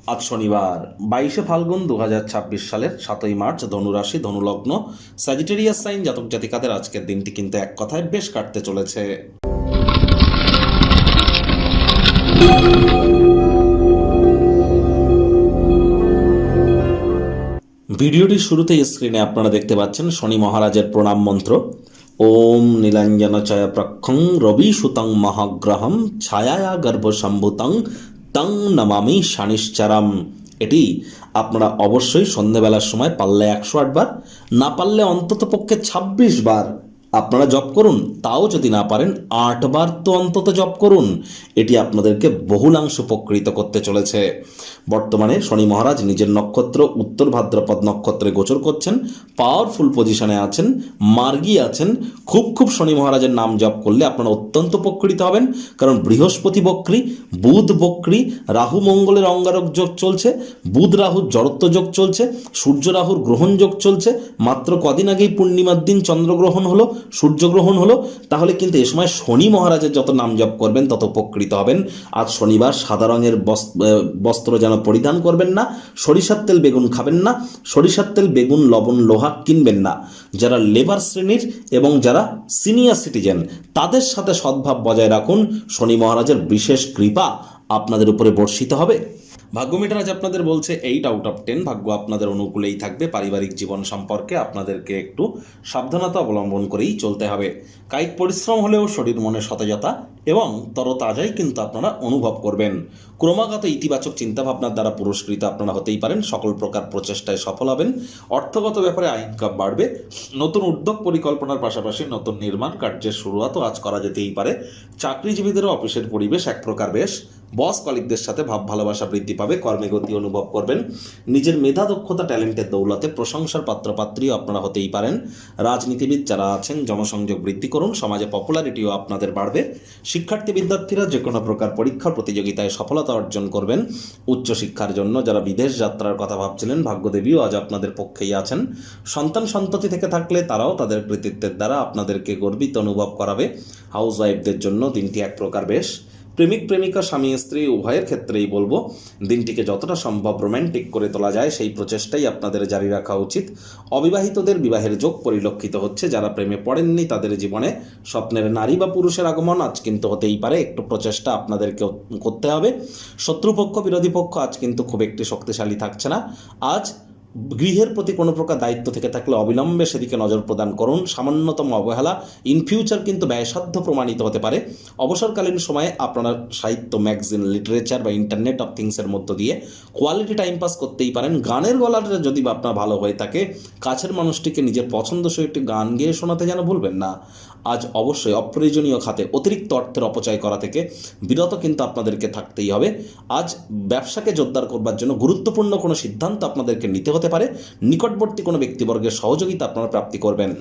আজ শনিবার 22শে ফাল্গুন 2026 সালের 7ই মার্চ, ধনুরাশি, ধনুলগ্ন, স্যাজিটেরিয়াস সাইন জাতক জাতিকাদের আজকের দিনটি কিন্তু এক কথায় বেশ কাটতে চলেছে। ভিডিওটির শুরুতেই স্ক্রিনে আপনারা দেখতে পাচ্ছেন শনি মহারাজের প্রণাম মন্ত্র। ওম নীলাঞ্জন চয় প্রক্ষং রবি সুতং মহাগ্রহম ছায়া গর্ভসম্ভূতং তং নমামি শানিশ্চারাম। এটি আপনারা অবশ্যই সন্ধ্যেবেলার সময় পারলে 108 বার, না পারলে অন্তত পক্ষে 26 বার আপনারা জপ করুন। তাও যদি না পারেন 8 বার তো অন্তত জপ করুন। এটি আপনাদেরকে বহুলাংশ উপকৃত করতে চলেছে। বর্তমানে শনি মহারাজ নিজের নক্ষত্র উত্তর ভাদ্রপদ নক্ষত্রে গোচর করছেন, পাওয়ারফুল পজিশনে আছেন, মার্গী আছেন। খুব শনি মহারাজের নাম জপ করলে আপনারা অত্যন্ত উপকৃত হবেন, কারণ বৃহস্পতি বক্রী, বুধ বক্রী, রাহু মঙ্গলের অঙ্গারক যোগ চলছে, বুধ রাহুর জড়ত্ব যোগ চলছে, সূর্য রাহুর গ্রহণ যোগ চলছে। মাত্র কদিন আগেই পূর্ণিমার দিন চন্দ্রগ্রহণ হলো, সূর্যগ্রহণ হলো। তাহলে কিন্তু এ সময় শনি মহারাজের যত নাম জপ করবেন তত উপকৃত হবেন। আজ শনিবার সাদা রঙের বস্ত্র যেন পরিধান করবেন না, সরিষার তেল বেগুন খাবেন না, সরিষার তেল বেগুন লবণ লোহা কিনবেন না। যারা লেবার শ্রেণীর এবং যারা সিনিয়র সিটিজেন তাদের সাথে সদ্ভাব বজায় রাখুন। শনি মহারাজের বিশেষ কৃপা আপনাদের উপরে বর্ষিত হবে। ভাগ্য মিটার আজ আপনাদের বলছে 8 আউট অফ 10। ভাগ্য আপনাদের অনুকূলেই থাকবে। পারিবারিক জীবন সম্পর্কে আপনাদেরকে একটু সাবধানতা অবলম্বন করেই চলতে হবে। কায়িক পরিশ্রম হলেও শরীর মনে সতেজতা এবং তরতাজাই কিন্তু আপনারা অনুভব করবেন। ক্রমাগত ইতিবাচক চিন্তাভাবনার দ্বারা পুরস্কৃত আপনারা হতেই পারেন। সকল প্রকার প্রচেষ্টায় সফল হবেন। অর্থগত ব্যাপারে ইনকাম বাড়বে। নতুন উদ্যোগ পরিকল্পনার পাশাপাশি নতুন নির্মাণ কার্যের শুরুয়াতও আজ করা যেতেই পারে। চাকরিজীবীদেরও অফিসের পরিবেশ এক প্রকার বেশ। বস কলিগদের সাথে ভাব ভালোবাসা বৃদ্ধি পাবে। কর্মে গতি অনুভব করবেন। নিজের মেধা দক্ষতা ট্যালেন্টের দৌলতে প্রশংসার পাত্রপাত্রীও আপনারা হতেই পারেন। রাজনীতিবিদ যারা আছেন জনসংযোগ বৃদ্ধি করুন। সমাজে পপুলারিটিও আপনাদের বাড়বে। শিক্ষার্থী বিদ্যার্থীরা যে কোনো প্রকার পরীক্ষা প্রতিযোগিতায় সফলতা অর্জন করবেন। উচ্চশিক্ষার জন্য যারা বিদেশ যাত্রার কথা ভাবছিলেন, ভাগ্যদেবীও আজ আপনাদের পক্ষেই আছেন। সন্তান সন্ততি থেকে থাকলে তারাও তাদের কৃতিত্বের দ্বারা আপনাদেরকে গর্বিত অনুভব করাবে। হাউস ওয়াইফদের জন্য দিনটি এক প্রকার বেশ। প্রেমিক প্রেমিকা স্বামী স্ত্রী উভয়ের ক্ষেত্রেই বলবো দিনটিকে যতটা সম্ভব রোম্যান্টিক করে তোলা যায় সেই প্রচেষ্টাই আপনাদের জারি রাখা উচিত। অবিবাহিতদের বিবাহের যোগ পরিলক্ষিত হচ্ছে। যারা প্রেমে পড়েননি তাদের জীবনে স্বপ্নের নারী বা পুরুষের আগমন আজ কিন্তু হতেই পারে। একটু প্রচেষ্টা আপনাদেরকে করতে হবে। শত্রুপক্ষ বিরোধী পক্ষ আজ কিন্তু খুব একটি শক্তিশালী থাকছে না। আজ গৃহের প্রতি কোনো প্রকার দায়িত্ব থেকে থাকলে অবিলম্বে সেদিকে নজর প্রদান করুন। সামান্যতম অবহেলা ইন ফিউচার কিন্তু ব্যয়সাধ্য প্রমাণিত হতে পারে। অবসরকালীন সময়ে আপনারা সাহিত্য, ম্যাগাজিন, লিটারেচার বা ইন্টারনেট অফ থিংসের মধ্য দিয়ে কোয়ালিটি টাইম পাস করতেই পারেন। গানের গলাটা যদি আপনার ভালো হয়ে থাকে, কাছের মানুষটিকে নিজের পছন্দসই একটি গান গেয়ে শোনাতে যেন ভুলবেন না। আজ অবশ্যই অপ্রয়োজনীয় খাতে অতিরিক্ত অর্থের অপচয় করা থেকে বিরত কিন্তু আপনাদেরকে থাকতেই হবে। আজ ব্যবসাকে জোরদার করবার জন্য গুরুত্বপূর্ণ কোনো সিদ্ধান্ত আপনাদেরকে নিতে হতে পারে। নিকটবর্তী কোনো ব্যক্তিবর্গের সহযোগিতা আপনারা প্রাপ্তি করবেন।